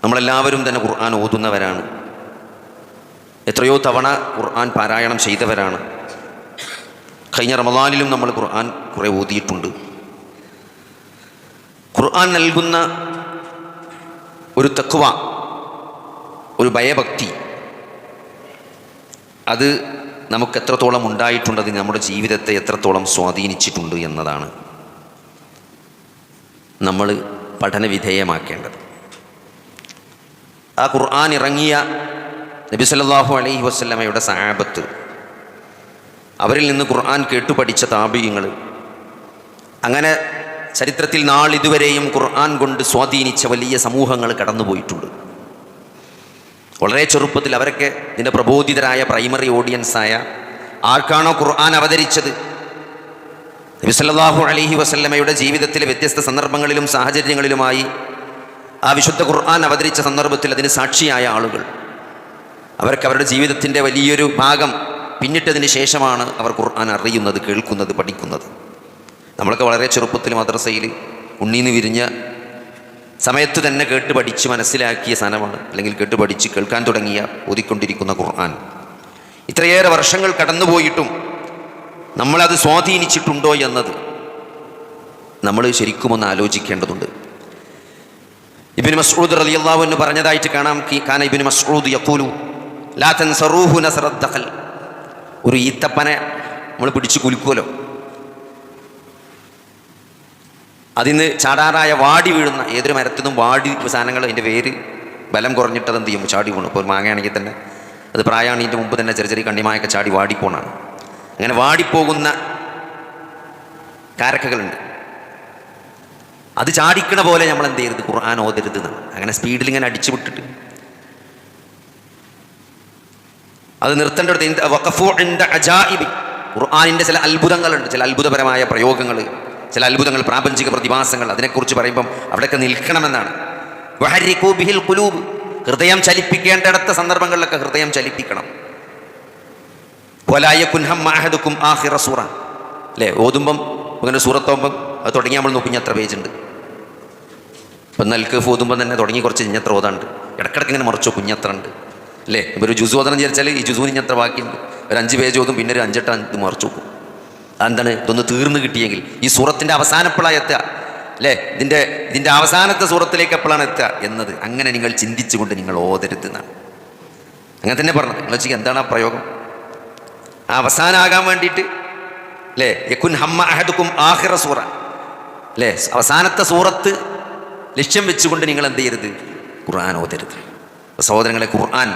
നമ്മളെല്ലാവരും തന്നെ ഖുർആൻ ഓതുന്നവരാണ്. എത്രയോ തവണ ഖുർആൻ പാരായണം ചെയ്തവരാണ്. കഴിഞ്ഞ റമദാനിലും നമ്മൾ ഖുർആൻ കുറേ ഓതിയിട്ടുണ്ട്. ഖുർആൻ നൽകുന്ന ഒരു തഖ്വ, ഒരു ഭയഭക്തി, അത് നമുക്ക് എത്രത്തോളം ഉണ്ടായിട്ടുണ്ട്, അത് നമ്മുടെ ജീവിതത്തെ എത്രത്തോളം സ്വാധീനിച്ചിട്ടുണ്ട് എന്നതാണ് നമ്മൾ പഠനവിധേയമാക്കേണ്ടത്. ആ ഖുർആൻ ഇറങ്ങിയ നബി സല്ലല്ലാഹു അലൈഹി വസല്ലമയുടെ സഹാബത്ത്, അവരിൽ നിന്ന് ഖുർആൻ കേട്ടുപഠിച്ച താബിഈങ്ങൾ, അങ്ങനെ ചരിത്രത്തിൽ നാളിതുവരെയും ഖുർആൻ കൊണ്ട് സ്വാധീനിച്ച വലിയ സമൂഹങ്ങൾ കടന്നുപോയിട്ടുണ്ട്. വളരെ ചെറുപ്പത്തിൽ അവരൊക്കെ ഇതിൻ്റെ പ്രബോധിതരായ പ്രൈമറി ഓഡിയൻസായ ആർക്കാണോ ഖുർആൻ അവതരിച്ചത്, നബി സല്ലല്ലാഹു അലൈഹി വസല്ലമയുടെ ജീവിതത്തിലെ വ്യത്യസ്ത സന്ദർഭങ്ങളിലും സാഹചര്യങ്ങളിലുമായി ആ വിശുദ്ധ ഖുർആൻ അവതരിച്ച സന്ദർഭത്തിൽ അതിന് സാക്ഷിയായ ആളുകൾ, അവർക്ക് അവരുടെ ജീവിതത്തിൻ്റെ വലിയൊരു ഭാഗം പിന്നിട്ടതിന് ശേഷമാണ് അവർ ഖുർആൻ അറിയുന്നത്, കേൾക്കുന്നത്, പഠിക്കുന്നത്. നമ്മളൊക്കെ വളരെ ചെറുപ്പത്തിൽ മദ്രസയിൽ ഉണ്ണീന്ന് വിരിഞ്ഞ സമയത്ത് തന്നെ കേട്ട് പഠിച്ച് മനസ്സിലാക്കിയ സാധനമാണ്, അല്ലെങ്കിൽ കേട്ട് പഠിച്ച് കേൾക്കാൻ തുടങ്ങിയ ഓതിക്കൊണ്ടിരിക്കുന്ന ഖുർആൻ. ഇത്രയേറെ വർഷങ്ങൾ കടന്നുപോയിട്ടും നമ്മളത് സ്വാധീനിച്ചിട്ടുണ്ടോ എന്നത് നമ്മൾ ശരിക്കും ഒന്ന് ആലോചിക്കേണ്ടതുണ്ട്. ഇബ്നു മസ്ഊദ് റളിയല്ലാഹു അൻഹു പറഞ്ഞതായിട്ട് കാണാം, കാന ഇബ്നു മസ്ഊദ് യഖൂലു ലാ തൻസറൂഹു നസറദ് ദഖൽ. ഒരു ഈത്തപ്പനെ നമ്മൾ പിടിച്ച് കുലുക്കുമല്ലോ, അതിന്ന് ചാടാറായ വാടി വീഴുന്ന ഏതൊരു മരത്തിനും വാടി സാധനങ്ങൾ, അതിൻ്റെ വേര് ബലം കുറഞ്ഞിട്ട് അതെന്ത് ചെയ്യും, ചാടി വീണു. ഇപ്പോൾ ഒരു മാങ്ങയാണെങ്കിൽ തന്നെ അത് പ്രായമാണിൻ്റെ മുമ്പ് തന്നെ ചെറിയ ചെറിയ കണ്ണിമായൊക്കെ ചാടി വാടിപ്പോണാണ്. അങ്ങനെ വാടിപ്പോകുന്ന കാരക്കകളുണ്ട്. അത് ചാടിക്കണ പോലെ നമ്മൾ എന്ത് ചെയ്യരുത്, ഖുർആൻ ഓതരുത് എന്നാണ്. അങ്ങനെ സ്പീഡിൽ ഇങ്ങനെ അടിച്ചു വിട്ടിട്ട് അത് നിർത്തേണ്ടടുത്ത് വഖഫു ഇൻദ അജായിബി, ഖുർആനിൻ്റെ ചില അത്ഭുതങ്ങളുണ്ട്, ചില അത്ഭുതപരമായ പ്രയോഗങ്ങൾ, ചില അത്ഭുതങ്ങൾ, പ്രാപഞ്ചിക പ്രതിഭാസങ്ങൾ, അതിനെക്കുറിച്ച് പറയുമ്പം അവിടെയൊക്കെ നിൽക്കണമെന്നാണ്. വഹരിഖൂ ബിഹിൽ ഖുലൂബ്, ഹൃദയം ചലിപ്പിക്കേണ്ടിടത്ത സന്ദർഭങ്ങളിലൊക്കെ ഹൃദയം ചലിപ്പിക്കണം. വലാ യകുൻ ഹമ്മ അഹദുക്കും ആഖിറ സൂറ, അല്ലേ? ഓതുമ്പം ഇങ്ങനെ സൂറത്തോമ്പം അത് തുടങ്ങി നമ്മൾ നോക്കി എത്ര പേജുണ്ട്. ഇപ്പം നൽകഫ് ഓതുമ്പം തന്നെ തുടങ്ങി കുറച്ച് ഇഞ്ഞത്ര ഓതാണ്ട്, ഇടക്കിടക്ക് ഇങ്ങനെ മറിച്ചോ കുഞ്ഞത്ര ഉണ്ട്, അല്ലേ? ഇപ്പോൾ ഒരു ജുസു ഓതണം വിചാരിച്ചാൽ ഈ ജുസുവിന് ഇഞ്ഞത്ര ബാക്കിയുണ്ട്, ഒരു 5 പേജ് ഓതും, പിന്നെ ഒരു 5-8 ഇത് മറിച്ചു നോക്കും. അതെന്താണ്? ഇതൊന്ന് തീർന്നു കിട്ടിയെങ്കിൽ ഈ സൂറത്തിൻ്റെ അവസാനം എപ്പോഴാണ് എത്തുക, അല്ലേ? ഇതിൻ്റെ അവസാനത്തെ സൂറത്തിലേക്ക് എപ്പോഴാണ് എത്തുക എന്നത് അങ്ങനെ നിങ്ങൾ ചിന്തിച്ചുകൊണ്ട് നിങ്ങൾ ഓതരുത് എന്നാണ്. അങ്ങനെ തന്നെ പറഞ്ഞത്. നിങ്ങൾ വെച്ചാൽ എന്താണ് ആ പ്രയോഗം? ആ അവസാനമാകാൻ വേണ്ടിയിട്ട്, അല്ലേ? യകുൻ ഹമ്മ അഹദുക്കും ആഖിറ സൂറ, അല്ലേ? അവസാനത്തെ സൂറത്ത് ലക്ഷ്യം വെച്ചുകൊണ്ട് നിങ്ങൾ എന്ത് ചെയ്യരുത്, ഖുർആൻ ഓതരുത്. സഹോദരങ്ങളെ, ഖുർആൻ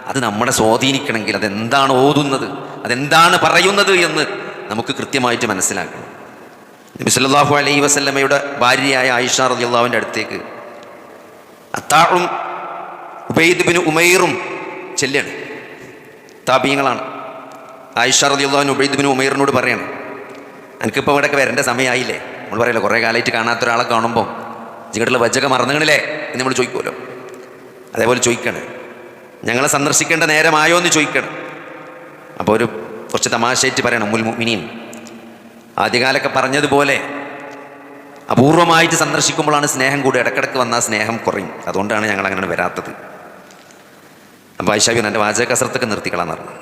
അത് നമ്മളെ സ്വാധീനിക്കണമെങ്കിൽ അതെന്താണ് ഓതുന്നത്, അതെന്താണ് പറയുന്നത് എന്ന് നമുക്ക് കൃത്യമായിട്ട് മനസ്സിലാക്കണം. നബി സല്ലല്ലാഹു അലൈഹി വസല്ലമയുടെ ഭാര്യയായ ആയിഷ റളിയല്ലാഹുവിൻ്റെ അടുത്തേക്ക് അത്താഉം ഉബൈദ് ഇബ്നു ഉമൈറും ചെല്ലാണ്. താബീങ്ങളാണ്. ആയിഷ റളിയല്ലാഹു അൻഹ ഉബൈദ് ഇബ്നു ഉമൈറിനോട് പറയാണ്, എനിക്കിപ്പോൾ ഇവിടെയൊക്കെ വരേണ്ട സമയമായില്ലേ? നമ്മൾ പറയല്ലോ, കുറേ കാലമായിട്ട് കാണാത്ത ഒരാളെ കാണുമ്പോൾ ജിങ്ങട്ടുള്ള വജ്ജൊക്കെ മറന്നുകണില്ലേ എന്ന് നമ്മൾ ചോദിക്കുമല്ലോ. അതേപോലെ ചോദിക്കണം, ഞങ്ങളെ സന്ദർശിക്കേണ്ട നേരമായോ എന്ന് ചോദിക്കണം. അപ്പോൾ ഒരു കുറച്ച് തമാശയായിട്ട് പറയണം, ഉമ്മുൽ മുഅ്മിനീൻ ആദ്യകാലമൊക്കെ പറഞ്ഞതുപോലെ അപൂർവമായിട്ട് സന്ദർശിക്കുമ്പോഴാണ് സ്നേഹം കൂടി, ഇടക്കിടക്ക് വന്നാൽ സ്നേഹം കുറയും, അതുകൊണ്ടാണ് ഞങ്ങൾ അങ്ങനെ വരാത്തത്. അപ്പോൾ ആയിഷ ബീവി എൻ്റെ വാചക കസരത്തൊക്കെ നിർത്തിക്കളാന്ന് പറഞ്ഞു.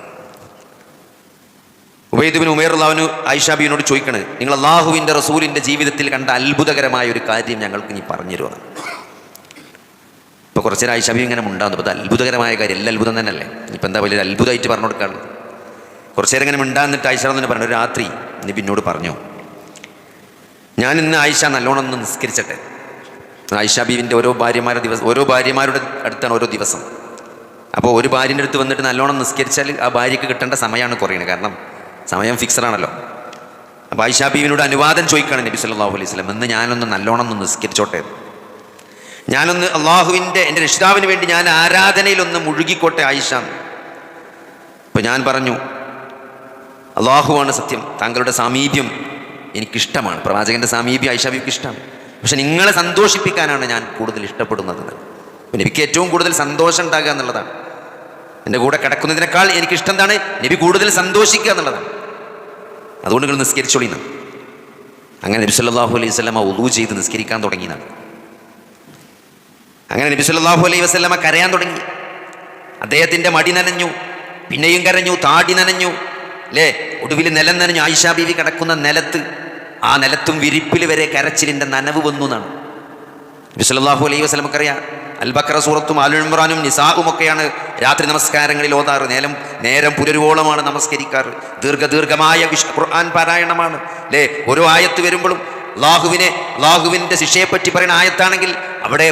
ഉബൈദ് ഇബ്നു ഉമൈർ റളിയല്ലാഹു അൻഹു ആയിഷ ബീവിയോട് ചോദിക്കണേ, നിങ്ങൾ അള്ളാഹുവിൻ്റെ റസൂലിൻ്റെ ജീവിതത്തിൽ കണ്ട അത്ഭുതകരമായ ഒരു കാര്യം ഞങ്ങൾക്ക് നീ പറഞ്ഞു തരുമോ? ഇപ്പോൾ കുറച്ച് നേരം ആയിഷ ബീവി ഇങ്ങനെ ഉണ്ടാകുന്നു. അപ്പോൾ അത് അത്ഭുതകരമായ കാര്യം, എല്ലാ അത്ഭുതം തന്നെയല്ലേ, ഇപ്പം എന്താ വലിയൊരു അത്ഭുതമായിട്ട് പറഞ്ഞു കൊടുക്കാറുള്ളത്. കുറച്ച് നേരം ഇങ്ങനെ മിണ്ടാന്നിട്ട് ആയിഷ തന്നെ പറഞ്ഞു, ഒരു രാത്രി നീ പിന്നോട് പറഞ്ഞു, ഞാൻ ഇന്ന് ആയിഷ നല്ലോണം ഒന്ന് നിസ്കരിച്ചട്ടെ. ആയിഷ ബീവിൻ്റെ ഓരോ ഭാര്യമാരുടെ അടുത്താണ് ഓരോ ദിവസം. അപ്പോൾ ഒരു ഭാര്യൻ്റെ അടുത്ത് വന്നിട്ട് നല്ലോണം നിസ്കരിച്ചാൽ ആ ഭാര്യയ്ക്ക് കിട്ടേണ്ട സമയമാണ് കുറയുന്നത്, കാരണം സമയം ഫിക്സഡാണല്ലോ. അപ്പോൾ ആയിഷ ബീവിനോട് അനുവാദം ചോദിക്കുകയാണ് നബി സല്ലല്ലാഹു അലൈഹി വസല്ലം, ഇന്ന് ഞാനൊന്ന് നല്ലോണം ഒന്ന് നിസ്കരിച്ചോട്ടെ, ഞാനൊന്ന് അള്ളാഹുവിൻ്റെ എൻ്റെ രക്ഷിതാവിന് വേണ്ടി ഞാൻ ആരാധനയിലൊന്ന് മുഴുകിക്കോട്ടെ ആയിഷ. അപ്പോൾ ഞാൻ പറഞ്ഞു, അള്ളാഹുവാണ് സത്യം, താങ്കളുടെ സാമീപ്യം എനിക്കിഷ്ടമാണ്, പ്രവാചകൻ്റെ സാമീപ്യം ആയിഷ ബീവിക്ക് ഇഷ്ടമാണ്, പക്ഷെ നിങ്ങളെ സന്തോഷിപ്പിക്കാനാണ് ഞാൻ കൂടുതൽ ഇഷ്ടപ്പെടുന്നത്. നബിക്ക് ഏറ്റവും കൂടുതൽ സന്തോഷം ഉണ്ടാകുക എന്നുള്ളതാണ്. എൻ്റെ കൂടെ കിടക്കുന്നതിനേക്കാൾ എനിക്കിഷ്ടം എന്താണ്, നബി കൂടുതൽ സന്തോഷിക്കുക എന്നുള്ളതാണ്. അതുകൊണ്ട് നിങ്ങൾ നിസ്കരിച്ചോളിന്ന്. അങ്ങനെ നബി സല്ലല്ലാഹു അലൈഹി വസല്ലമ വുളൂ ചെയ്ത് നിസ്കരിക്കാൻ തുടങ്ങിയതാണ്. അങ്ങനെ നബി സല്ലല്ലാഹു അലൈഹി വസല്ലമ കരയാൻ തുടങ്ങി. അദ്ദേഹത്തിൻ്റെ മടി നനഞ്ഞു, പിന്നെയും കരഞ്ഞു, താടി നനഞ്ഞു, അല്ലേ? ഒടുവിൽ നിലം നനഞ്ഞു. ആയിഷ ബീവി കിടക്കുന്ന നിലത്ത്, ആ നിലത്തും വിരിപ്പിൽ വരെ കരച്ചിലിൻ്റെ നനവ് വന്നു എന്നാണ്. നബി സല്ലല്ലാഹു അലൈഹി വസല്ലമക്കറിയാം, അൽ ബഖറ സൂറത്തും ആൽ ഇംറാനും നിസാഉം ഒക്കെയാണ് രാത്രി നമസ്കാരങ്ങളിൽ ഓതാറ്. നേരം പുലരുവോളമാണ് നമസ്കരിക്കാറ്. ദീർഘമായ ഖുർആൻ പാരായണമാണ്, അല്ലേ? ഓരോ ആയത്ത് വരുമ്പോഴും അള്ളാഹുവിൻ്റെ ശിക്ഷയെപ്പറ്റി പറയുന്ന ആയത്താണെങ്കിൽ അവിടെ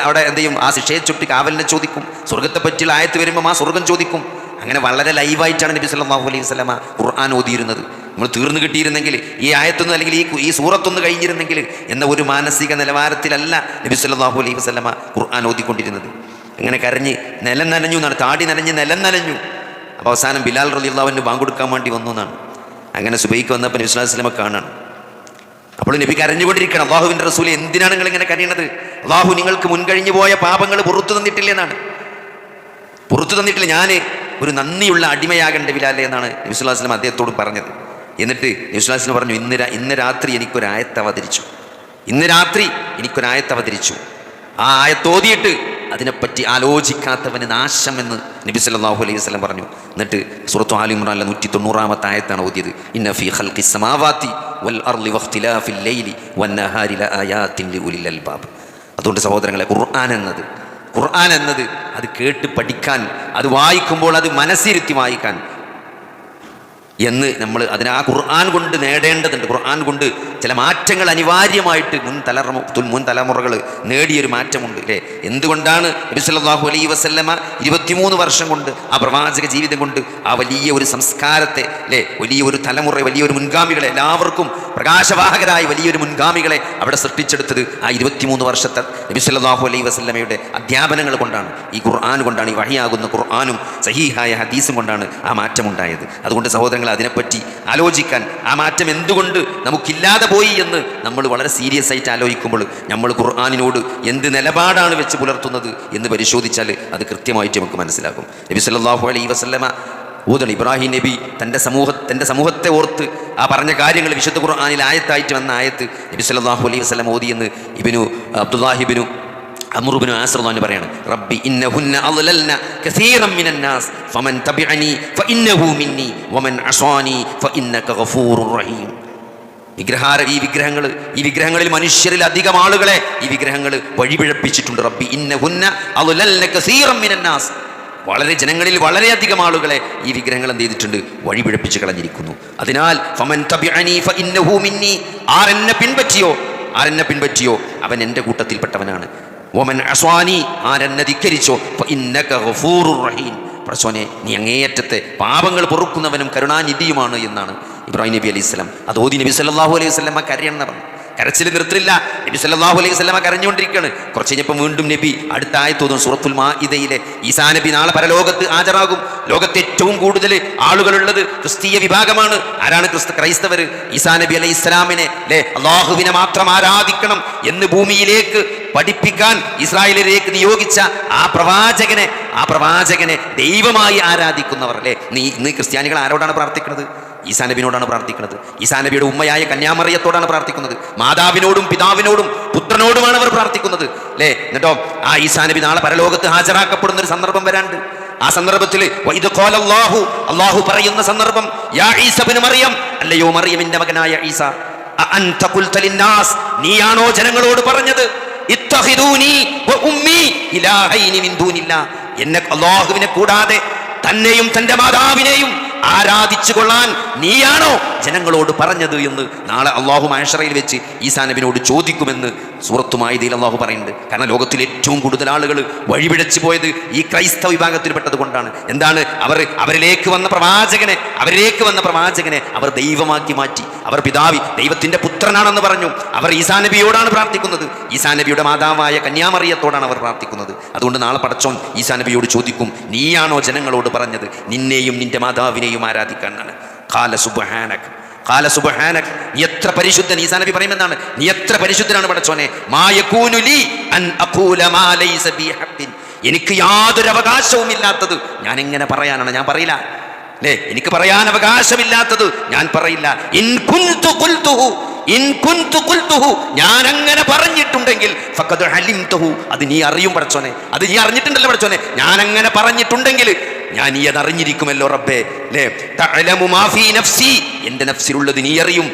അവിടെ എന്ത് ചെയ്യും? ആ ശിക്ഷയെ ചുറ്റി കാവലിനെ ചോദിക്കും. സ്വർഗത്തെ പറ്റിയുള്ള ആയത്ത് വരുമ്പോൾ ആ സ്വർഗം ചോദിക്കും. അങ്ങനെ വളരെ ലൈവായിട്ടാണ് നബി സല്ലല്ലാഹു അലൈഹി വസല്ലമ ഖുർആൻ ഓതിയിരുന്നത്. നമ്മൾ തീർന്നു കിട്ടിയിരുന്നെങ്കിൽ, ഈ ആയത്തൊന്നും അല്ലെങ്കിൽ ഈ സൂറത്തൊന്ന് കഴിഞ്ഞിരുന്നെങ്കിൽ എന്ന ഒരു മാനസിക നിലവാരത്തിലല്ല നബി സല്ലല്ലാഹു അലൈഹി വസല്ലമ ഖുർആൻ ഓതിക്കൊണ്ടിരുന്നത്. അങ്ങനെ കരഞ്ഞ് നിലം നനഞ്ഞു എന്നാണ്, താടി നനഞ്ഞ് നിലം നനഞ്ഞു. അപ്പോൾ അവസാനം ബിലാൽ റളിയല്ലാഹു അൻഹു ബാങ്ക് കൊടുക്കാൻ വേണ്ടി വന്നു എന്നാണ്. അങ്ങനെ സുബൈക്ക് വന്നപ്പോൾ നബി സല്ലല്ലാഹു അലൈഹി വസല്ലമ കാണാണ്. അപ്പോൾ നബി കരഞ്ഞുകൊണ്ടിരിക്കണം, അള്ളാഹുവിൻ്റെ റസൂൽ എന്തിനാണ് നിങ്ങൾ ഇങ്ങനെ കരയണത്? അള്ളാഹു നിങ്ങൾക്ക് മുൻകഴിഞ്ഞു പോയ പാപങ്ങൾ പുറത്തു തന്നിട്ടില്ല എന്നാണ്. പുറത്തു തന്നിട്ടില്ല, ഞാൻ ഒരു നന്ദിയുള്ള അടിമയാകേണ്ട ബിലാലെ എന്നാണ് നബി സല്ലല്ലാഹു അലൈഹി വസല്ലം അദ്ദേഹത്തോട് പറഞ്ഞത്. എന്നിട്ട് നബി സല്ലല്ലാഹു അലൈഹി വസല്ലം പറഞ്ഞു, ഇന്ന് രാത്രി എനിക്കൊരായത്ത് അവതരിച്ചു. ആ ആയത്തോതിയിട്ട് അതിനെപ്പറ്റി ആലോചിക്കാത്തവന് നാശമെന്ന് നബി സല്ലല്ലാഹു അലൈഹി വസല്ലം പറഞ്ഞു. എന്നിട്ട് സൂറത്തു ആൽ ഇംറാനിലെ 190 ആയത്താണ് ഓതിയത്. ഇന്ന ഫീ ഖൽഖിസ് സമാവാതി വൽ അർളി വഖ്തിലാഫിൽ ലൈലി വന്നഹാരി ലആയാതിൻ ലിഉലിൽ അൽബാബ്. അതുകൊണ്ട് സഹോദരങ്ങളെ, ഖുർആൻ എന്നത് അത് കേട്ട് പഠിക്കാൻ, അത് വായിക്കുമ്പോൾ അത് മനസ്സിരുത്തി വായിക്കാൻ എന്ന് നമ്മൾ ആ ഖുർആൻ കൊണ്ട് നേടേണ്ടതുണ്ട്. ഖുർആൻ കൊണ്ട് ചില മാറ്റങ്ങൾ അനിവാര്യമായിട്ട് മുൻ തലമുറകൾ നേടിയൊരു മാറ്റമുണ്ട്, അല്ലേ? എന്തുകൊണ്ടാണ് നബി സല്ലല്ലാഹു അലൈഹി വസല്ലമ 23 വർഷം കൊണ്ട്, ആ പ്രവാചക ജീവിതം കൊണ്ട് ആ വലിയ ഒരു സംസ്കാരത്തെ, അല്ലേ, വലിയൊരു തലമുറ, വലിയൊരു മുൻഗാമികളെ, എല്ലാവർക്കും പ്രകാശവാഹകരായ വലിയൊരു മുൻഗാമികളെ അവിടെ സൃഷ്ടിച്ചെടുത്തത് ആ 23 വർഷത്തെ നബി സല്ലല്ലാഹു അലൈഹി വസല്ലമയുടെ അധ്യാപനങ്ങൾ കൊണ്ടാണ്, ഈ ഖുർആൻ കൊണ്ടാണ്, ഈ വഹിയാകുന്ന ഖുർആനും സഹീഹായ ഹദീസും കൊണ്ടാണ് ആ മാറ്റമുണ്ടായത്. അതുകൊണ്ട് സഹോദരങ്ങൾ, അതിനെപ്പറ്റി ആലോചിക്കാൻ, ആ മാറ്റം എന്തുകൊണ്ട് നമുക്കില്ലാതെ പോയി എന്ന് നമ്മൾ വളരെ സീരിയസ് ആയിട്ട് ആലോചിക്കുമ്പോൾ നമ്മൾ ഖുർആനിനോട് എന്ത് നിലപാടാണ് വെച്ച് പുലർത്തുന്നത് എന്ന് പരിശോധിച്ചാൽ അത് കൃത്യമായിട്ട് നമുക്ക് മനസ്സിലാകും. നബി സല്ലല്ലാഹു അലൈഹി വസല്ലമ ഊതൽ ഇബ്രാഹിം നബി തൻ്റെ സമൂഹത്തെ ഓർത്ത് ആ പറഞ്ഞ കാര്യങ്ങൾ വിശുദ്ധ ഖുർആനിൽ ആയത്തായിട്ട് വന്ന ആയത്ത് നബി സല്ലല്ലാഹു അലൈഹി വസല്ലം ഓതിയെന്ന് അബ്ദുല്ലാഹിബ്നു അംർ ഇബ്നു ആസ് റളിയല്ലാഹു പറയാണ്, റബ്ബി ഇന്നഹുന്ന അളലൽന കസീറൻ മിനൻ നാസ് ഫമൻ തബിഅനി ഫഇന്നഹു മിന്നി വമൻ അസാനി ഫഇന്നക ഗഫൂറുർ റഹീം. ഈ വിഗ്രഹങ്ങളിൽ മനുഷ്യരിൽ അധികം ആളുകളെ ഈ വിഗ്രഹങ്ങൾ വഴിപിഴപ്പിച്ചിട്ടുണ്ട്. റബ്ബി ഇന്നഹുന്ന അളലൽന കസീറൻ മിനൻ നാസ്, ജനങ്ങളിൽ വളരെയധികം ആളുകളെ ഈ വിഗ്രഹങ്ങൾ എന്ത് ചെയ്തിട്ടുണ്ട്? വഴിപിഴപ്പിച്ച് കളഞ്ഞിരിക്കുന്നു. അതിനാൽ ഫമൻ തബിഅനി ഫഇന്നഹു മിന്നി, ആരെന്നെ പിൻപറ്റിയോ അവൻ എൻ്റെ കൂട്ടത്തിൽപ്പെട്ടവനാണ്. വമൻ അസ്വാനി, ആരെന്നെ ധിക്കരിച്ചോ ഫഇന്നക ഗഫൂറുർ റഹീം, പടച്ചോനെ നീ അങ്ങേയറ്റത്തെ പാപങ്ങൾ പൊറുക്കുന്നവനും കരുണാനിധിയുമാണ് എന്നാണ് ഇബ്രാഹിം നബി അലൈഹിസ്സലാം. അത് ഓതി നബി സല്ലല്ലാഹു അലൈഹി വസല്ലമ കരയണം പറഞ്ഞു. കരച്ചിൽ നിർത്തില്ല. നബി സല്ലല്ലാഹു അലൈഹി വസല്ലമ കരഞ്ഞുകൊണ്ടിരിക്കുകയാണ്. കുറച്ച് കഴിഞ്ഞപ്പോൾ വീണ്ടും നബി അടുത്ത ആയത്തോതും. സൂറത്തുൽ മാഇദയിലെ ഈസാ നബി നാളെ പരലോകത്ത് ഹാജരാകും. ലോകത്ത് ഏറ്റവും കൂടുതൽ ആളുകളുള്ളത് ക്രിസ്തീയ വിഭാഗമാണ്. ആരാണ്? ക്രൈസ്തവർ. ഈസാ നബി അലൈഹി ഇസ്ലാമിനെ, അല്ലേ, അള്ളാഹുവിനെ മാത്രം ആരാധിക്കണം എന്ന് ഭൂമിയിലേക്ക് പഠിപ്പിക്കാൻ ഇസ്രായേലിലേക്ക് നിയോഗിച്ച ആ പ്രവാചകനെ ദൈവമായി ആരാധിക്കുന്നവർ, അല്ലേ? ഇന്ന് ക്രിസ്ത്യാനികൾ ആരോടാണ് പ്രാർത്ഥിക്കുന്നത്? ഈസാ നബിനോടാണ് പ്രാർത്ഥിക്കുന്നത്. ഈസാ നബിയുടെ ഉമ്മയായ കന്യാമറിയത്തോടാണ് പ്രാർത്ഥിക്കുന്നത്. മാതാവിനോടും പിതാവിനോടും പുത്രനോടുമാണ് അവർ പ്രാർത്ഥിക്കുന്നത്, അല്ലേ? എന്നിട്ടോ ആ ഈസാ നബി നാളെ പരലോകത്ത് ഹാജരാക്കപ്പെടുന്ന ഒരു സന്ദർഭം വരാണ്ട്. ആ സന്ദർഭത്തിൽ അല്ലാഹു പറയുന്ന സന്ദർഭം, യാ ഈസ ഇബ്നു മറിയം, അല്ലയോ മറിയമിന്റെ മകനായ ഈസ, അഅൻത ഖുൽത ലിന്നാസ്, നീയാണോ ജനങ്ങളോട് പറഞ്ഞത് ഇത്തഖിദൂനി വ ഉമ്മി ഇലാഹൈനി മിൻ ദൂനില്ലാ, എന്നെ അല്ലാഹുവിനെ കൂടാതെ തന്നെയും തന്റെ മാതാവിനെയും ആരാധിച്ചു കൊള്ളാൻ നീയാണോ ജനങ്ങളോട് പറഞ്ഞത് എന്ന് നാളെ അള്ളാഹു മഹ്ശറയിൽ വെച്ച് ഈസാ നബിനോട് ചോദിക്കുമെന്ന് സൂറത്തു മാഇദയിൽ അള്ളാഹു പറയുന്നുണ്ട്. കാരണം ലോകത്തിൽ ഏറ്റവും കൂടുതൽ ആളുകൾ വഴിപിഴച്ചു പോയത് ഈ ക്രൈസ്തവ വിഭാഗത്തിൽപ്പെട്ടത് കൊണ്ടാണ്. എന്താണ്? അവരിലേക്ക് വന്ന പ്രവാചകനെ അവർ ദൈവമാക്കി മാറ്റി. അവർ ദൈവത്തിന്റെ പുത്രനാണെന്ന് പറഞ്ഞു. അവർ ഈസാ നബിയോടാണ് പ്രാർത്ഥിക്കുന്നത്. ഈസാ നബിയുടെ മാതാവായ കന്യാമറിയത്തോടാണ് അവർ പ്രാർത്ഥിക്കുന്നത്. അതുകൊണ്ട് നാളെ പടച്ചോൻ ഈസാ നബിയോട് ചോദിക്കും, നീയാണോ ജനങ്ങളോട് പറഞ്ഞത് നിന്നെയും നിന്റെ മാതാവിനെയും ആരാധിക്കാൻ? ഖാല സുബ്ഹാനക, നീ എത്ര പരിശുദ്ധൻ. ഈസാ നബി പറയുമെന്നാണ്, നീ എത്ര പരിശുദ്ധനാണ് പടച്ചോനെ. മാ യകൂനു ലി അൻ അഖൂല മാ ലൈസ ബി ഹഖ്ഖിൻ, എനിക്ക് യാതൊരു അവകാശവും ഇല്ലാത്തത് ഞാൻ എങ്ങനെ പറയാനാണ്? ഞാൻ പറയില്ല, അല്ലേ? എനിക്ക് പറയാൻ അവകാശമില്ലാത്തത് ഞാൻ പറയില്ല. ഇൻ കുൻതു ഖുൽതുഹു, ഇൻ കുന്തു ഖുൽതുഹു, ഞാൻ അങ്ങനെ പറഞ്ഞിട്ടുണ്ടെങ്കിൽ ഫഖദ് അലിംതുഹു, അത് നീ അറിയും പടച്ചോനെ, അത് നീ അറിഞ്ഞിട്ടുണ്ടല്ലോ പടച്ചോനെ, ഞാൻ അങ്ങനെ പറഞ്ഞിട്ടുണ്ടെങ്കിൽ ഞാൻ നീ അത് അറിഞ്ഞിരിക്കുമല്ലോ റബ്ബേ. അല്ലേ, തഅലമു മാ ഫീ നഫ്സി, എൻ്റെ നഫ്സിലുള്ളത് നീ അറിയും,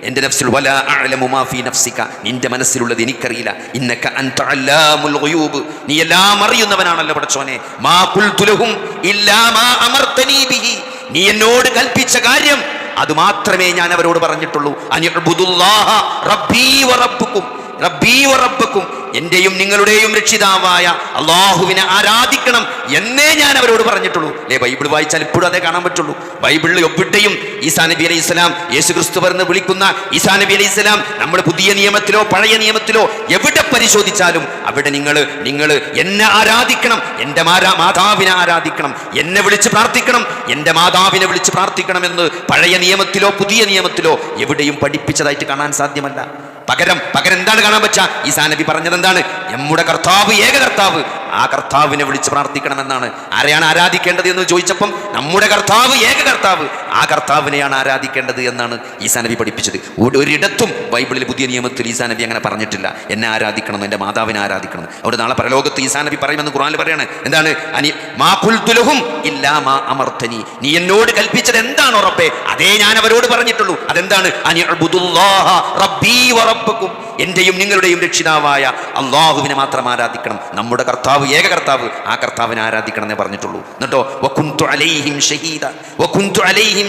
എൻ്റെ നഫ്സിൽ വലാ അഅലമു മാ ഫീ നഫ്സിക, നിന്റെ മനസ്സിലുള്ളത് എനിക്കറിയില്ല. ഇന്നക അൻത അല്ലാമുൽ ഗുയൂബ്, നീ എല്ലാം അറിയുന്നവനാണല്ലോ പടച്ചോനെ. മാ ഖുൽതു ലഹും ഇല്ലാ മാ അമർതനി ബിഹി, നീ എന്നോട് കൽപ്പിച്ച കാര്യം അത് മാത്രമേ ഞാൻ അവരോട് പറഞ്ഞിട്ടുള്ളൂ. അനിഅ്ബുദുല്ലാഹ റബ്ബീ വ റബ്ബുക്കും, റബ്ബീ വ റബ്ബക്കും, എന്റെയും നിങ്ങളുടെയും രക്ഷിതാവായ അള്ളാഹുവിനെ ആരാധിക്കണം എന്നേ ഞാൻ അവരോട് പറഞ്ഞിട്ടുള്ളൂ. അല്ലേ, ബൈബിൾ വായിച്ചാൽ ഇപ്പോഴും അതേ കാണാൻ പറ്റുള്ളൂ. ബൈബിളിൽ എവിടെയും ഈസാ നബി അലൈഹി സ്വലാം, യേശു ക്രിസ്തു എന്ന് വിളിക്കുന്ന ഈസാ നബി അലൈഹി സ്വലാം, നമ്മൾ പുതിയ നിയമത്തിലോ പഴയ നിയമത്തിലോ എവിടെ പരിശോധിച്ചാലും അവിടെ നിങ്ങൾ എന്നെ ആരാധിക്കണം, എൻ്റെ മാതാവിനെ ആരാധിക്കണം, എന്നെ വിളിച്ച് പ്രാർത്ഥിക്കണം, എൻ്റെ മാതാവിനെ വിളിച്ച് പ്രാർത്ഥിക്കണം എന്ന് പഴയ നിയമത്തിലോ പുതിയ നിയമത്തിലോ എവിടെയും പഠിപ്പിച്ചതായിട്ട് കാണാൻ സാധ്യമല്ല. പകരം എന്താണ് കാണാൻ പറ്റുക? ഈസാ നബി പറഞ്ഞത് എന്താണ്? നമ്മുടെ കർത്താവ് ഏക കർത്താവ്, ആ കർത്താവിനെ വിളിച്ച് പ്രാർത്ഥിക്കണമെന്നാണ്. ആരെയാണ് ആരാധിക്കേണ്ടത് എന്ന് ചോദിച്ചപ്പം നമ്മുടെ കർത്താവ് ഏക കർത്താവ്, ആ കർത്താവിനെയാണ് ആരാധിക്കേണ്ടത് എന്നാണ് ഈസാ നബി പഠിപ്പിച്ചത്. ഒരിടത്തും ബൈബിളിൽ പുതിയ നിയമത്തിൽ ഈസാ നബി അങ്ങനെ പറഞ്ഞിട്ടില്ല, എന്നെ ആരാധിക്കണം, എൻ്റെ മാതാവിനെ ആരാധിക്കണം. അവിടെ നാളെ പരലോകത്ത് ഈസാ നബി പറയുമെന്ന് ഖുർആനിൽ പറയാണ്. എന്താണ്? മാ ഖുൽതു ലഹും ഇല്ലാ മാ അമർതനി, നീ എന്നോട് കൽപ്പിച്ചത് എന്താണോ റബ്ബേ അതേ ഞാൻ അവരോട് പറഞ്ഞിട്ടുള്ളൂ. അതെന്താണ്? അനിഅ്ബുദുല്ലാഹ റബ്ബീ വ റബ്ബക്കും, എന്റെയും നിങ്ങളുടെയും രക്ഷിതാവായ അള്ളാഹുവിനെ മാത്രം ആരാധിക്കണം, നമ്മുടെ കർത്താവ് ഏക കർത്താവ്, ആ കർത്താവിനെ ആരാധിക്കണം എന്നേ പറഞ്ഞിട്ടുള്ളൂ. എന്നിട്ടോ വകുന്തു അലൈഹിം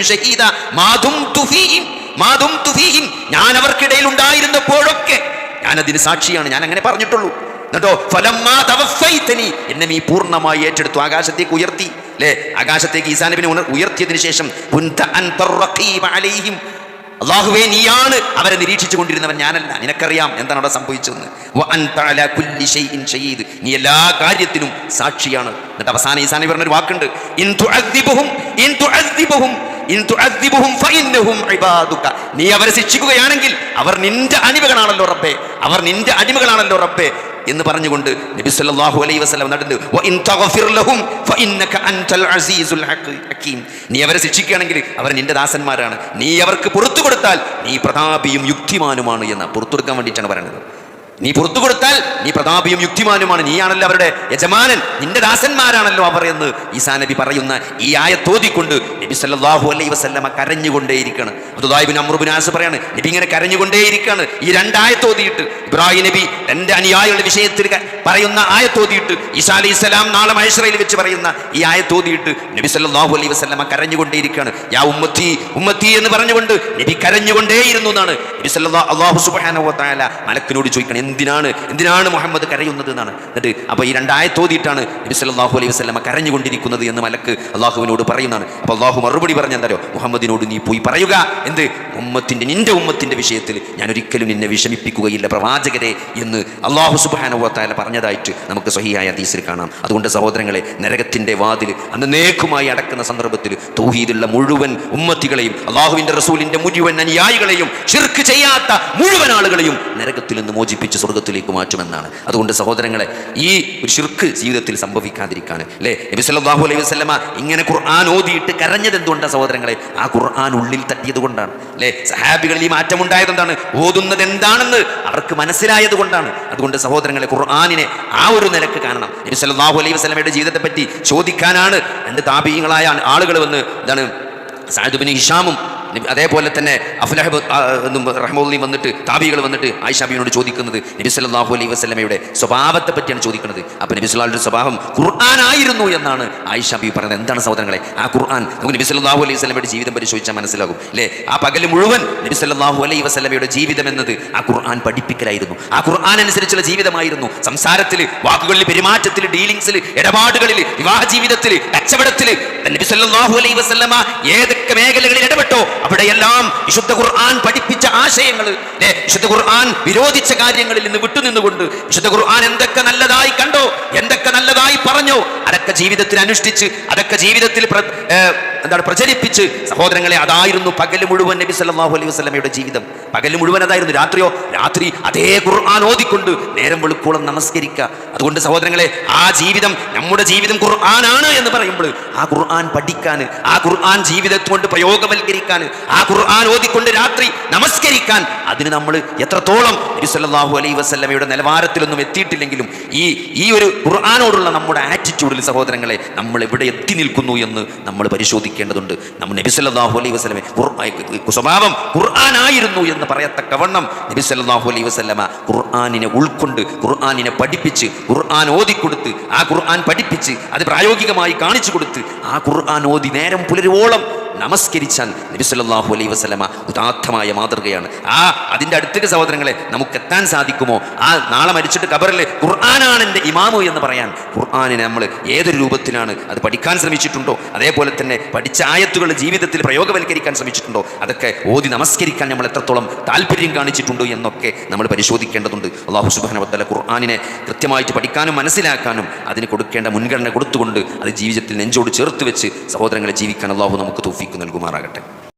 ഷഹീദ മാ ദുംതു ഫീഹിം, ഞാൻ അവർക്കിടയിൽ ഉണ്ടായിരുന്നപ്പോഴൊക്കെ ഞാൻ അതിന് സാക്ഷിയാണ്, ഞാൻ അങ്ങനെ പറഞ്ഞിട്ടുള്ളൂ. എന്നിട്ടോ ഫലമ്മാ തവഫൈതനി, എന്നെ നീ പൂർണ്ണമായി ഏറ്റെടുത്തു, ആകാശത്തേക്ക് ഉയർത്തി. അല്ലേ, ആകാശത്തേക്ക് ഈസാ നബിനെ ഉയർത്തിയതിനു ശേഷം കുന്ത അൻത റഖീബ അലൈഹിം, അല്ലാഹുവേ നീയാണ് അവരെ നിരീക്ഷിച്ചു കൊണ്ടിരുന്നവൻ, ഞാനല്ല, നിനക്കറിയാം എന്താണ് അവിടെ സംഭവിച്ചതെന്ന്. വ അൻത അലാ കുല്ലി ഷൈഇൻ ഷഹീദ്, നീ എല്ലാ കാര്യത്തിനും സാക്ഷിയാണ്. എന്നിട്ട് അവസാനം ഈസാ നബി പറഞ്ഞൊരു വാക്കുണ്ട്, ഇൻ തുഅദ്ദിബുഹും ഫഇന്നഹും ഇബാദുക, നീ അവരെ ശിക്ഷിക്കുകയാണെങ്കിൽ അവർ നിന്റെ അടിമകളാണല്ലോ റബ്ബേ, അവർ നിന്റെ അടിമകളാണല്ലോ റബ്ബേ എന്ന് പറഞ്ഞുകൊണ്ട് നബി സല്ലല്ലാഹു അലൈഹി വസല്ലം നടന്നു. വ ഇൻ തഗ്ഫിർ ലഹും ഫഇന്നക അൻതൽ അസീസുൽ ഹകീം, നീ അവരെ ശിക്ഷിക്കുകയാണെങ്കിൽ അവർ നിന്റെ ദാസന്മാരാണ്, നീ അവർക്ക് പുറത്തു കൊടുത്താൽ നീ പ്രതാപിയും യുക്തിമാനുമാണ് എന്ന്. പുറത്തു കൊടുക്കാൻ വേണ്ടിയിട്ടാണ് പറയുന്നത്. നീ പുറത്തു കൊടുത്താൽ നീ പ്രതാപിയും യുക്തിമാനുമാണ്, നീയാണല്ലോ അവരുടെ യജമാനൻ, നിന്റെ ദാസന്മാരാണല്ലോ അവർ എന്ന് ഈസാ നബി പറയുന്ന ഈ ആയത്തോതിക്കൊണ്ട് നബി സല്ലല്ലാഹു അലൈഹി വസല്ലമ കരഞ്ഞുകൊണ്ടേയിരിക്കുകയാണ്. അബ്ദുല്ലാഹി ഇബ്നു അംർ ഇബ്നു ആസ് പറയാണ്, നബി ഇങ്ങനെ കരഞ്ഞുകൊണ്ടേയിരിക്കുകയാണ്. ഈ രണ്ടായത്തോതിയിട്ട് ഇബ്രാഹിം നബി തന്റെ അനുയായികളുടെ വിഷയത്തിൽ പറയുന്ന ആയത്തോതിയിട്ട്, ഈസാ അലൈഹിസ്സലാം നാളെ മഹ്ശറയിൽ വെച്ച് പറയുന്ന ഈ ആയത്തോതിയിട്ട് നബി സല്ലല്ലാഹു അലൈഹി വസല്ലമ കരഞ്ഞുകൊണ്ടേയിരിക്കുകയാണ്. യാ ഉമ്മത്തി ഉമ്മത്തി എന്ന് പറഞ്ഞുകൊണ്ട് നബി കരഞ്ഞുകൊണ്ടേയിരുന്നു എന്നാണ് നബി സല്ലല്ലാഹു അല്ലാഹു സുബ്ഹാനഹു വ തആല മലക്കിനോട് ചോദിക്കണം, എന്തിനാണ് മുഹമ്മദ് കരയുന്നത് എന്നാണ്. എന്നിട്ട് അപ്പോൾ ഈ രണ്ടായത്തോതിയിട്ടാണ് നബി സല്ലല്ലാഹു അലൈഹി വസല്ലമ കരഞ്ഞുകൊണ്ടിരിക്കുന്നത് എന്ന് മലക്ക് അള്ളാഹുവിനോട് പറയുന്നതാണ്. അപ്പോൾ അള്ളാഹു മറുപടി പറഞ്ഞെന്താരോ, മുഹമ്മദിനോട് നീ പോയി പറയുക, എന്ത്, നിന്റെ ഉമ്മത്തിന്റെ വിഷയത്തിൽ ഞാൻ ഒരിക്കലും നിന്നെ വിഷമിപ്പിക്കുകയില്ല പ്രവാചകരെ എന്ന് അള്ളാഹു സുബ്ഹാനഹു വ തആല പറഞ്ഞതായിട്ട് നമുക്ക് സ്വഹീഹായ ഹദീസിൽ കാണാം. അതുകൊണ്ട് സഹോദരങ്ങളെ, നരകത്തിന്റെ വാതിൽ അന്നേക്കുമായി അടക്കുന്ന സന്ദർഭത്തിൽ തൗഹീദുള്ള മുഴുവൻ ഉമ്മത്തികളെയും അള്ളാഹുവിന്റെ റസൂലിന്റെ മുഴുവൻ അനുയായികളെയും ശിർക്ക് ചെയ്യാത്ത മുഴുവൻ ആളുകളെയും നരകത്തിൽ നിന്ന് മോചിപ്പിച്ച് സ്വർഗത്തിലേക്ക് മാറ്റുമെന്നാണ്. അതുകൊണ്ട് സഹോദരങ്ങളെ, ഈ ഒരു ശിർക്ക് ജീവിതത്തിൽ സംഭവിക്കാതിരിക്കാൻ അല്ലേ നബി സല്ലല്ലാഹു അലൈഹി വസല്ലമ ഇങ്ങനെ ഖുർആൻ ഓതിയിട്ട് കരഞ്ഞത് എന്തുകൊണ്ടാണ് സഹോദരങ്ങളെ? ആ ഖുർആൻ ഉള്ളിൽ തട്ടിയത് കൊണ്ടാണ്. അല്ലേ, സഹാബികളിൽ ഈ മാറ്റമുണ്ടായത് എന്താണ്? ഓതുന്നത് എന്താണെന്ന് അവർക്ക് മനസ്സിലായത് കൊണ്ടാണ്. അതുകൊണ്ട് സഹോദരങ്ങളെ, ഖുർആനിനെ ആ ഒരു നിലക്ക് കാണണം. നബി സല്ലല്ലാഹു അലൈഹി വസല്ലമയുടെ ജീവിതത്തെ പറ്റി ചോദിക്കാനാണ് രണ്ട് താബീഈങ്ങളായ ആളുകൾ വന്ന്, എന്താണ്, സഅദ് ഇബ്നു ഹിശാമും അതേപോലെ തന്നെ അഫ്ലഹ് റഹ്മത്തുള്ളാഹി വന്നിട്ട് താബികൾ വന്നിട്ട് ആയിഷ ബീവിയോട് ചോദിക്കുന്നത് നബി സല്ലല്ലാഹു അലൈഹി വസല്ലമയുടെ സ്വഭാവത്തെ പറ്റിയാണ് ചോദിക്കുന്നത്. അപ്പോൾ നബി സല്ലല്ലാഹു അലൈഹി സ്വഭാവം ഖുർആൻ ആയിരുന്നു എന്നാണ് ആയിഷ ബീവി പറയുന്നത്. എന്താണ് സഹോദരങ്ങളെ ആ ഖുർആൻ? നമുക്ക് നബി സല്ലല്ലാഹു അലൈഹി വസല്ലമയുടെ ജീവിതം പരിശോധിച്ചാൽ മനസ്സിലാകും. അല്ലേ, ആ പകൽ മുഴുവൻ നബി സല്ലല്ലാഹു അലൈഹി വസല്ലമയുടെ ജീവിതം എന്നത് ആ ഖുർആൻ പഠിപ്പിക്കലായിരുന്നു. ആ ഖുർആൻ അനുസരിച്ചുള്ള ജീവിതമായിരുന്നു. സംസാരത്തിൽ, വാക്കുകളിൽ, പെരുമാറ്റത്തിൽ, ഡീലിങ്സിൽ, ഇടപാടുകളിൽ, വിവാഹ ജീവിതത്തിൽ, കച്ചവടത്തിൽ നബി സല്ലല്ലാഹു അലൈഹി വസല്ലമ ഏതൊക്കെ മേഖലകളിൽ ഇടപെട്ടോ അവിടെയെല്ലാം വിശുദ്ധ ഖുർആൻ പഠിപ്പിച്ച ആശയങ്ങൾ, വിശുദ്ധ ഖുർആൻ വിരോധിച്ച കാര്യങ്ങളിൽ നിന്ന് വിട്ടുനിന്നുകൊണ്ട് വിശുദ്ധ ഖുർആൻ എന്തൊക്കെ നല്ലതായി കണ്ടോ, എന്തൊക്കെ നല്ലതായി പറഞ്ഞോ, അതൊക്കെ ജീവിതത്തിൽ അനുഷ്ഠിച്ച്, അതൊക്കെ ജീവിതത്തിൽ എന്താണ് പ്രചരിപ്പിച്ച് സഹോദരങ്ങളെ, അതായിരുന്നു പകൽ മുഴുവൻ നബി സല്ലല്ലാഹു അലൈഹി വസല്ലമയുടെ ജീവിതം. പകൽ മുഴുവൻ അതായിരുന്നു. രാത്രി അതേ ഖുർആൻ ഓതിക്കൊണ്ട് നേരം വെളുക്കോളം നമസ്കരിക്കുക. അതുകൊണ്ട് സഹോദരങ്ങളെ, ആ ജീവിതം, നമ്മുടെ ജീവിതം ഖുർആനാണ് എന്ന് പറയുമ്പോൾ ആ ഖുർആൻ പഠിക്കാൻ, ആ ഖുർആൻ ജീവിതത്തെ കൊണ്ട് പ്രയോഗവൽക്കരിക്കാൻ, ആ ഖുർആൻ ഓതിക്കൊണ്ട് രാത്രി നമസ്കരിക്കാൻ, അതിന് നമ്മൾ എത്രത്തോളം നബി സല്ലല്ലാഹു അലൈഹി വസല്ലമയുടെ നിലവാരത്തിലൊന്നും എത്തിയിട്ടില്ലെങ്കിലും ഈ ഒരു ഖുർആനോടുള്ള നമ്മുടെ ആറ്റിറ്റ്യൂഡിൽ സഹോദരങ്ങളെ നമ്മൾ എവിടെ എത്തി നിൽക്കുന്നു എന്ന് നമ്മൾ പരിശോധിക്കേണ്ടതുണ്ട്. നമ്മൾ നബി സല്ലല്ലാഹു അലൈഹി വസല്ലമ സ്വഭാവം ഖുർആനായിരുന്നു എന്ന് പറയത്തക്കവണ്ണം നബി സല്ലല്ലാഹു അലൈഹി വസല്ലമ ഖുർആനിനെ ഉൾക്കൊണ്ട്, ഖുർആനിനെ പഠിപ്പിച്ച്, ഖുർആൻ ഓതിക്കൊടുത്ത്, ആ ഖുർആൻ പഠിപ്പിച്ച് അത് പ്രായോഗികമായി കാണിച്ചു കൊടുത്ത്, ആ ഖുർആൻ ഓതി നേരം പുലരുവോളം നമസ്കരിച്ചാൽ നബി സല്ലല്ലാഹു അലൈഹി വസല്ലമ ഉദാത്തമായ മാതൃകയാണ്. അതിൻ്റെ അടുത്തേക്ക് സഹോദരങ്ങളെ നമുക്ക് എത്താൻ സാധിക്കുമോ? നാളെ മരിച്ചിട്ട് ഖബറിൽ ഖുർആനാണ് എൻ്റെ ഇമാമു എന്ന് പറയാൻ ഖുർആനിനെ നമ്മൾ ഏതൊരു രൂപത്തിലാണ് അത് പഠിക്കാൻ ശ്രമിച്ചിട്ടുണ്ടോ? അതേപോലെ തന്നെ പഠിച്ച ആയത്തുകൾ ജീവിതത്തിൽ പ്രയോഗവൽക്കരിക്കാൻ ശ്രമിച്ചിട്ടുണ്ടോ? അതൊക്കെ ഓതി നമസ്കരിക്കാൻ നമ്മൾ എത്രത്തോളം താല്പര്യം കാണിച്ചിട്ടുണ്ടോ എന്നൊക്കെ നമ്മൾ പരിശോധിക്കേണ്ടതുണ്ട്. അല്ലാഹു സുബ്ഹാനഹു വ തആല ഖുർആനിനെ കൃത്യമായിട്ട് പഠിക്കാനും മനസ്സിലാക്കാനും അതിന് കൊടുക്കേണ്ട മുൻഗണന കൊടുത്തുകൊണ്ട് അത് ജീവിതത്തിൽ നെഞ്ചോട് ചേർത്ത് വെച്ച് സഹോദരങ്ങളെ ജീവിക്കാൻ അല്ലാഹു നമുക്ക് തൗഫീഖ് നൽകുമാറാകട്ടെ.